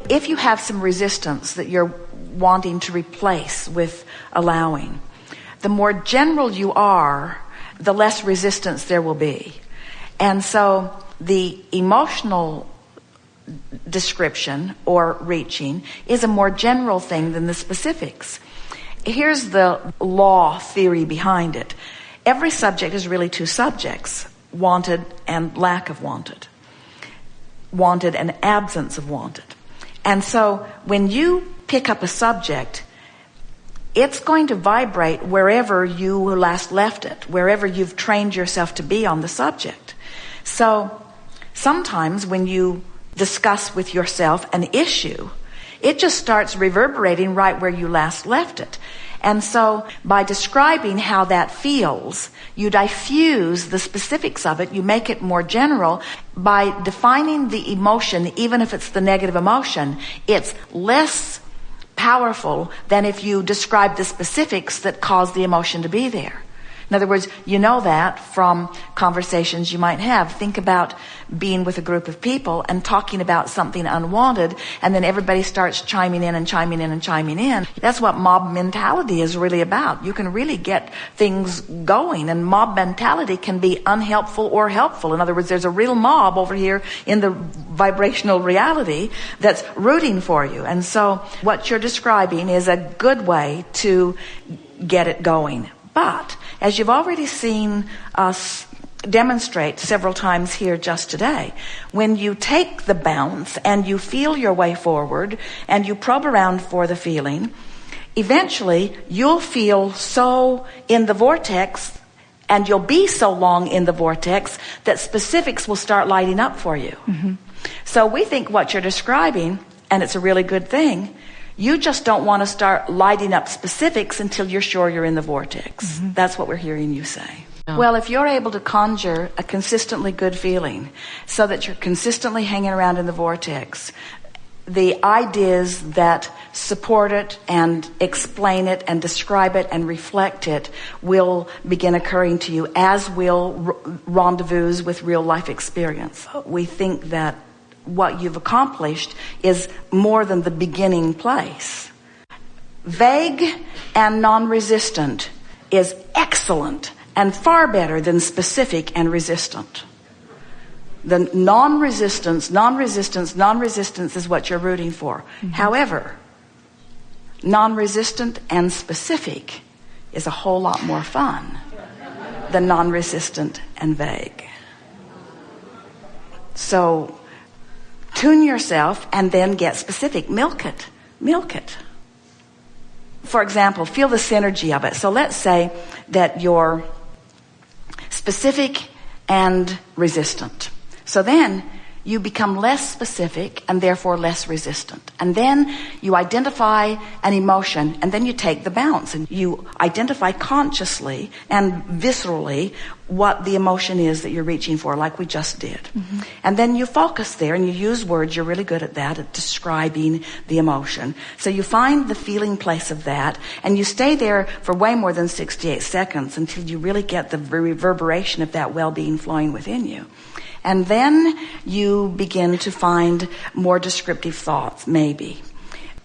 If you have some resistance that you're wanting to replace with allowing, the more general you are, the less resistance there will be. And so the emotional description or reaching is a more general thing than the specifics. Here's the law theory behind it. Every subject is really two subjects, wanted and lack of wanted. Wanted and absence of wanted. And so when you pick up a subject, it's going to vibrate wherever you last left it, wherever you've trained yourself to be on the subject. So sometimes when you discuss with yourself an issue, it just starts reverberating right where you last left it. And so by describing how that feels, you diffuse the specifics of it, you make it more general. By defining the emotion, even if it's the negative emotion, it's less powerful than if you describe the specifics that cause the emotion to be there. In other words, you know that from conversations you might have. Think about being with a group of people and talking about something unwanted, and then everybody starts chiming in and chiming in and chiming in. That's what mob mentality is really about. You can really get things going, and mob mentality can be unhelpful or helpful. In other words, there's a real mob over here in the vibrational reality that's rooting for you. And so what you're describing is a good way to get it going. But as you've already seen us demonstrate several times here just today, when you take the bounce and you feel your way forward and you probe around for the feeling, eventually you'll feel so in the vortex and you'll be so long in the vortex that specifics will start lighting up for you. Mm-hmm. So we think what you're describing, and it's a really good thing, you just don't want to start lighting up specifics until you're sure you're in the vortex. Mm-hmm. That's what we're hearing you say. Oh. Well, if you're able to conjure a consistently good feeling so that you're consistently hanging around in the vortex, the ideas that support it and explain it and describe it and reflect it will begin occurring to you, as will rendezvous with real life experience. We think that what you've accomplished is more than the beginning place. Vague and non-resistant is excellent and far better than specific and resistant. The non-resistance is what you're rooting for. Mm-hmm. However, non-resistant and specific is a whole lot more fun than non-resistant and vague. So tune yourself and then get specific. Milk it. Milk it. For example, feel the synergy of it. So let's say that you're specific and resistant. So then you become less specific and therefore less resistant. And then you identify an emotion, and then you take the bounce and you identify consciously and viscerally what the emotion is that you're reaching for, like we just did. Mm-hmm. And then you focus there and you use words. You're really good at that, at describing the emotion. So you find the feeling place of that, and you stay there for way more than 68 seconds until you really get the reverberation of that well-being flowing within you. And then you begin to find more descriptive thoughts, maybe.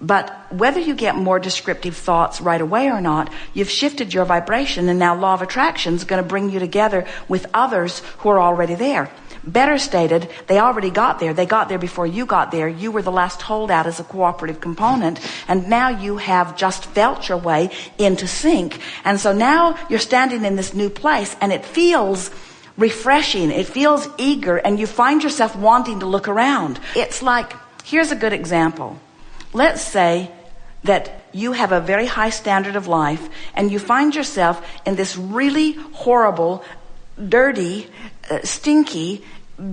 But whether you get more descriptive thoughts right away or not, you've shifted your vibration, and now law of attraction is going to bring you together with others who are already there. Better stated, they already got there. They got there before you got there. You were the last holdout as a cooperative component, and now you have just felt your way into sync. And so now you're standing in this new place, and it feels refreshing. It feels eager, and you find yourself wanting to look around. It's like, here's a good example. Let's say that you have a very high standard of life, and you find yourself in this really horrible, dirty, stinky,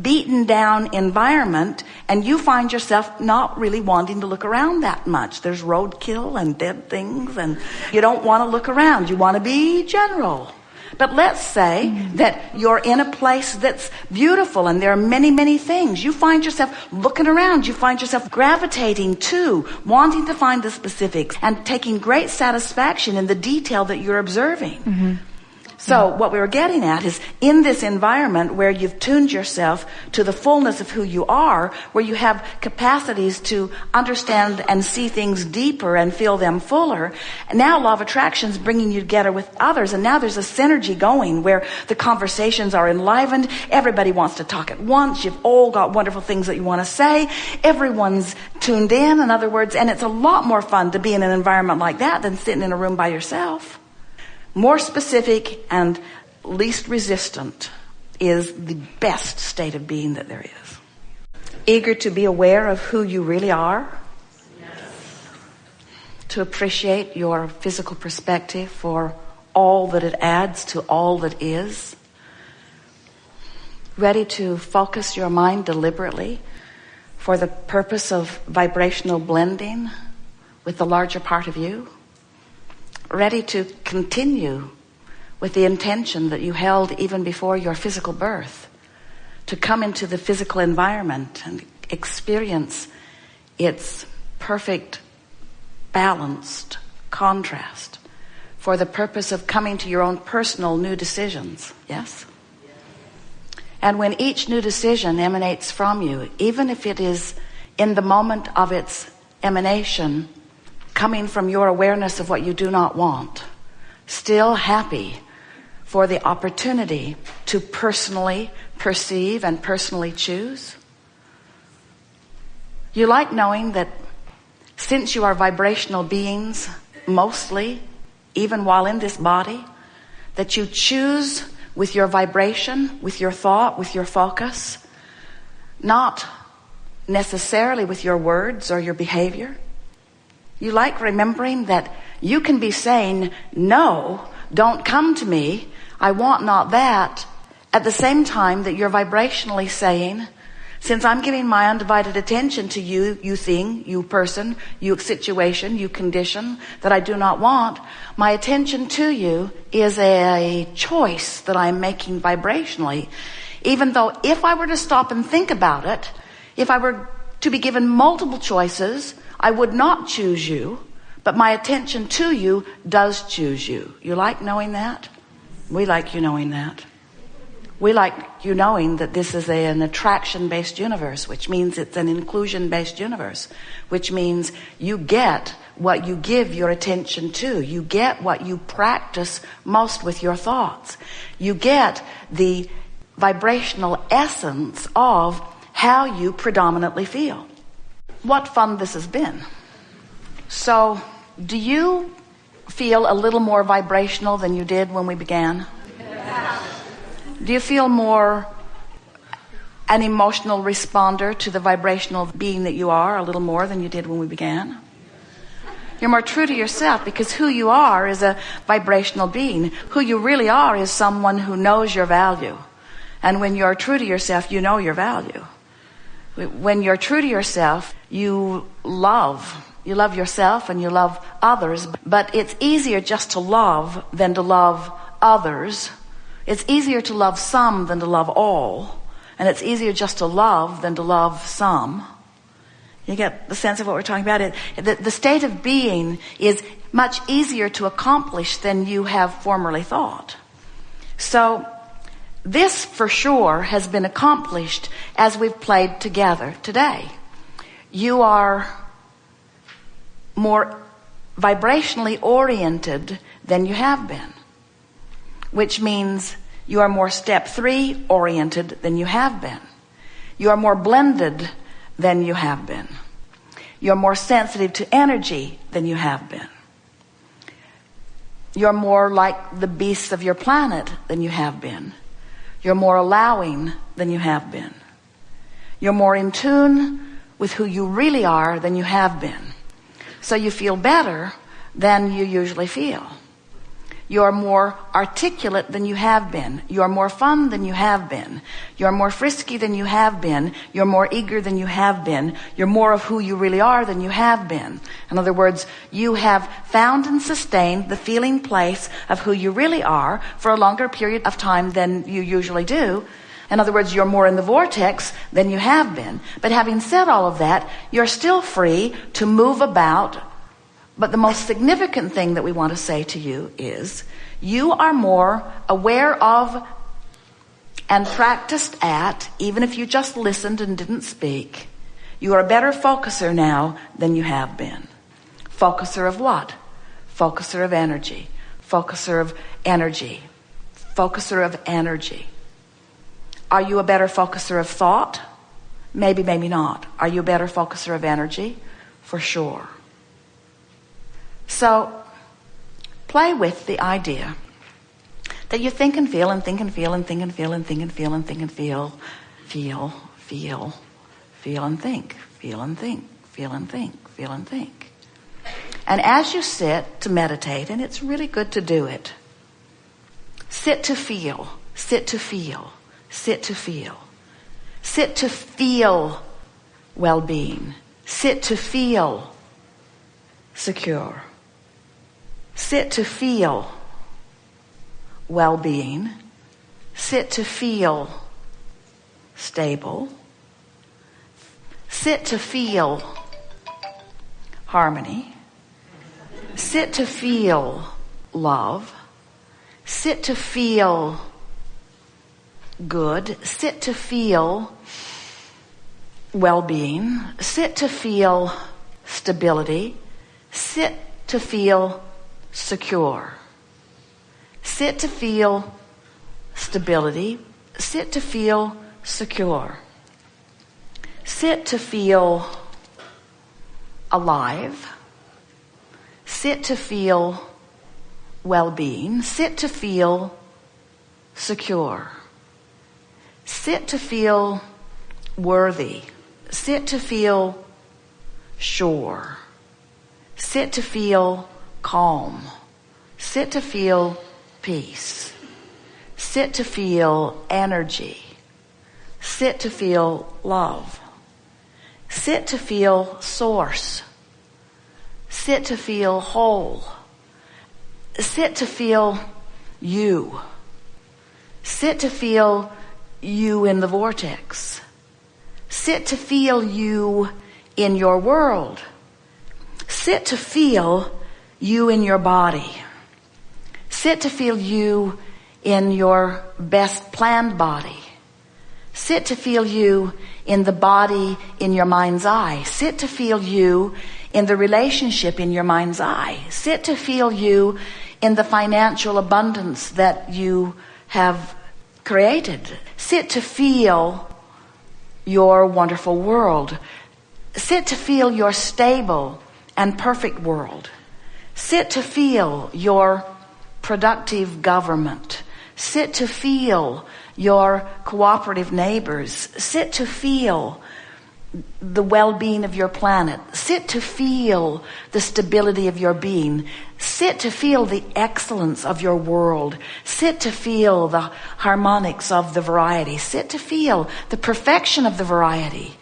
beaten down environment, and you find yourself not really wanting to look around that much. There's roadkill and dead things, and you don't want to look around. You want to be general. But let's say that you're in a place that's beautiful and there are many, many things. You find yourself looking around. You find yourself gravitating to, wanting to find the specifics and taking great satisfaction in the detail that you're observing. Mm-hmm. So what we were getting at is in this environment where you've tuned yourself to the fullness of who you are, where you have capacities to understand and see things deeper and feel them fuller, now law of attraction is bringing you together with others, and now there's a synergy going where the conversations are enlivened. Everybody wants to talk at once. You've all got wonderful things that you want to say. Everyone's tuned in other words, and it's a lot more fun to be in an environment like that than sitting in a room by yourself. More specific and least resistant is the best state of being that there is. Eager to be aware of who you really are. Yes. To appreciate your physical perspective for all that it adds to all that is. Ready to focus your mind deliberately for the purpose of vibrational blending with the larger part of you. Ready to continue with the intention that you held even before your physical birth, to come into the physical environment and experience its perfect, balanced contrast for the purpose of coming to your own personal new decisions. Yes? And when each new decision emanates from you, even if it is in the moment of its emanation, coming from your awareness of what you do not want, still happy for the opportunity to personally perceive and personally choose. You like knowing that since you are vibrational beings, mostly, even while in this body, that you choose with your vibration, with your thought, with your focus, not necessarily with your words or your behavior. You like remembering that you can be saying, no, don't come to me, I want not that, at the same time that you're vibrationally saying, since I'm giving my undivided attention to you, you thing, you person, you situation, you condition that I do not want, my attention to you is a choice that I'm making vibrationally. Even though if I were to stop and think about it, if I were to be given multiple choices, I would not choose you, but my attention to you does choose you. You like knowing that? We like you knowing that. We like you knowing that this is an attraction-based universe, which means it's an inclusion-based universe, which means you get what you give your attention to. You get what you practice most with your thoughts. You get the vibrational essence of how you predominantly feel. What fun this has been. So, do you feel a little more vibrational than you did when we began? Do you feel more an emotional responder to the vibrational being that you are a little more than you did when we began? You're more true to yourself because who you are is a vibrational being. Who you really are is someone who knows your value. And when you're true to yourself, you know your value. When you're true to yourself, you love yourself and you love others, but it's easier just to love than to love others. It's easier to love some than to love all, and it's easier just to love than to love some. You get the sense of what we're talking about? The state of being is much easier to accomplish than you have formerly thought. So this for sure has been accomplished as we've played together today. You are more vibrationally oriented than you have been, which means you are more step 3 oriented than you have been. You are more blended than you have been. You're more sensitive to energy than you have been. You're more like the beasts of your planet than you have been. You're more allowing than you have been. You're more in tune with who you really are than you have been. So you feel better than you usually feel. You're more articulate than you have been. You're more fun than you have been. You're more frisky than you have been. You're more eager than you have been. You're more of who you really are than you have been. In other words, you have found and sustained the feeling place of who you really are for a longer period of time than you usually do. In other words, you're more in the vortex than you have been. But having said all of that, you're still free to move about But the most significant thing that we want to say to you is you are more aware of and practiced at, even if you just listened and didn't speak, you are a better focuser now than you have been. Focuser of what? Focuser of energy. Focuser of energy. Focuser of energy. Are you a better focuser of thought? Maybe, maybe not. Are you a better focuser of energy? For sure. So, play with the idea that you think and feel and think and feel and think and feel and think and feel and think and feel, feel and think, feel and think, feel and think, feel and think. And as you sit to meditate, and it's really good to do it, sit to feel, sit to feel, sit to feel, sit to feel well-being, sit to feel secure, sit to feel well-being, sit to feel stable, sit to feel harmony, sit to feel love, sit to feel good, sit to feel well-being, sit to feel stability, sit to feel secure. Sit to feel stability. Sit to feel secure. Sit to feel alive. Sit to feel well-being. Sit to feel secure. Sit to feel worthy. Sit to feel sure. Sit to feel calm. Sit to feel peace. Sit to feel energy. Sit to feel love. Sit to feel source. Sit to feel whole. Sit to feel you. Sit to feel you in the vortex. Sit to feel you in your world. Sit to feel you in your body. Sit to feel you in your best planned body. Sit to feel you in the body in your mind's eye. Sit to feel you in the relationship in your mind's eye. Sit to feel you in the financial abundance that you have created. Sit to feel your wonderful world. Sit to feel your stable and perfect world. Sit to feel your productive government. Sit to feel your cooperative neighbors. Sit to feel the well-being of your planet. Sit to feel the stability of your being. Sit to feel the excellence of your world. Sit to feel the harmonics of the variety. Sit to feel the perfection of the variety.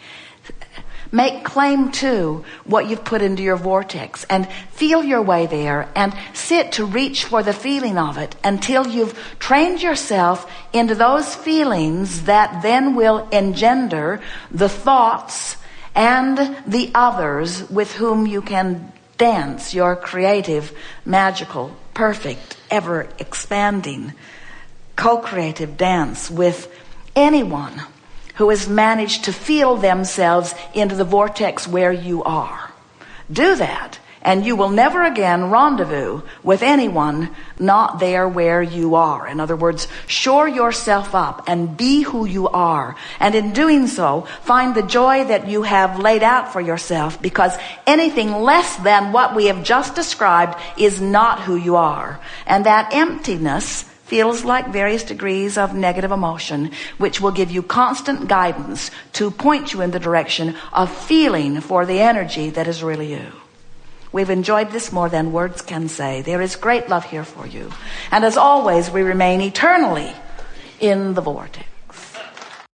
Make claim to what you've put into your vortex and feel your way there and sit to reach for the feeling of it until you've trained yourself into those feelings that then will engender the thoughts and the others with whom you can dance your creative, magical, perfect, ever expanding, co-creative dance with anyone who has managed to feel themselves into the vortex where you are. Do that, and you will never again rendezvous with anyone not there where you are. In other words, shore yourself up and be who you are. And in doing so, find the joy that you have laid out for yourself, because anything less than what we have just described is not who you are. And that emptiness feels like various degrees of negative emotion, which will give you constant guidance to point you in the direction of feeling for the energy that is really you. We've enjoyed this more than words can say. There is great love here for you. And as always, we remain eternally in the vortex.